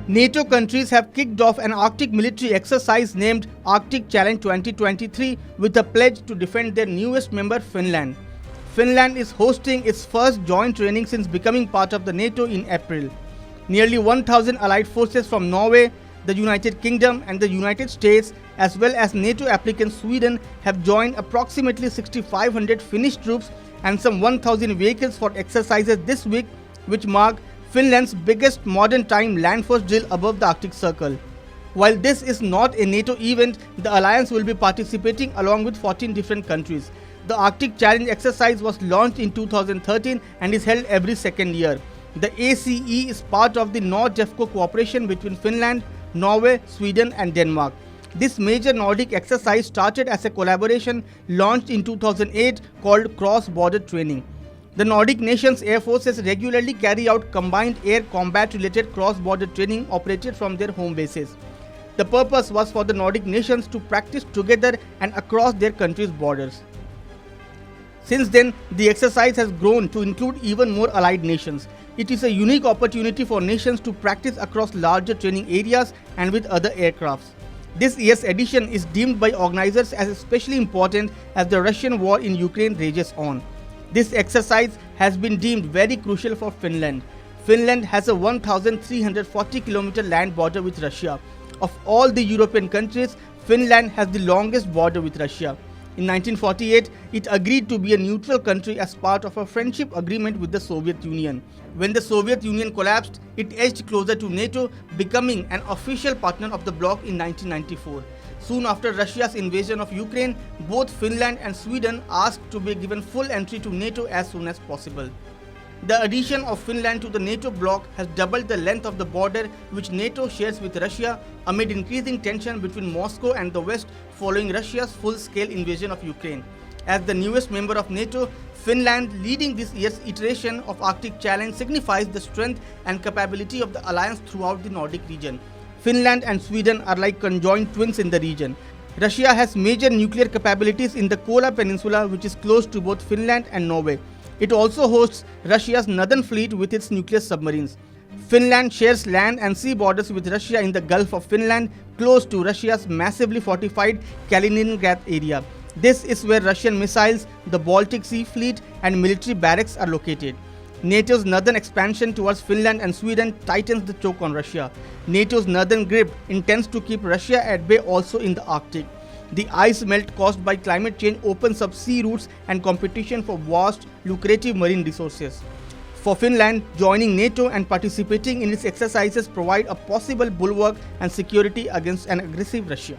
NATO countries have kicked off an Arctic military exercise named Arctic Challenge 2023 with a pledge to defend their newest member, Finland. Finland is hosting its first joint training since becoming part of the NATO in April. Nearly 1,000 allied forces from Norway, the United Kingdom and the United States, as well as NATO applicant Sweden, have joined approximately 6,500 Finnish troops and some 1,000 vehicles for exercises this week, which mark Finland's biggest modern-time land force drill above the Arctic Circle. While this is not a NATO event, the alliance will be participating along with 14 different countries. The Arctic Challenge exercise was launched in 2013 and is held every second year. The ACE is part of the NORDEFCO cooperation between Finland, Norway, Sweden and Denmark. This major Nordic exercise started as a collaboration launched in 2008 called Cross-Border Training. The Nordic nations' air forces regularly carry out combined air combat-related cross-border training operated from their home bases. The purpose was for the Nordic nations to practice together and across their countries' borders. Since then, the exercise has grown to include even more allied nations. It is a unique opportunity for nations to practice across larger training areas and with other aircrafts. This year's edition is deemed by organizers as especially important as the Russian war in Ukraine rages on. This exercise has been deemed very crucial for Finland. Finland has a 1,340 km land border with Russia. Of all the European countries, Finland has the longest border with Russia. In 1948, it agreed to be a neutral country as part of a friendship agreement with the Soviet Union. When the Soviet Union collapsed, it edged closer to NATO, becoming an official partner of the bloc in 1994. Soon after Russia's invasion of Ukraine, both Finland and Sweden asked to be given full entry to NATO as soon as possible. The addition of Finland to the NATO bloc has doubled the length of the border which NATO shares with Russia amid increasing tension between Moscow and the West following Russia's full-scale invasion of Ukraine. As the newest member of NATO, Finland leading this year's iteration of Arctic Challenge signifies the strength and capability of the alliance throughout the Nordic region. Finland and Sweden are like conjoined twins in the region. Russia has major nuclear capabilities in the Kola Peninsula, which is close to both Finland and Norway. It also hosts Russia's northern fleet with its nuclear submarines. Finland shares land and sea borders with Russia in the Gulf of Finland, close to Russia's massively fortified Kaliningrad area. This is where Russian missiles, the Baltic Sea Fleet and military barracks are located. NATO's northern expansion towards Finland and Sweden tightens the choke on Russia. NATO's northern grip intends to keep Russia at bay also in the Arctic. The ice melt caused by climate change opens up sea routes and competition for vast, lucrative marine resources. For Finland, joining NATO and participating in its exercises provide a possible bulwark and security against an aggressive Russia.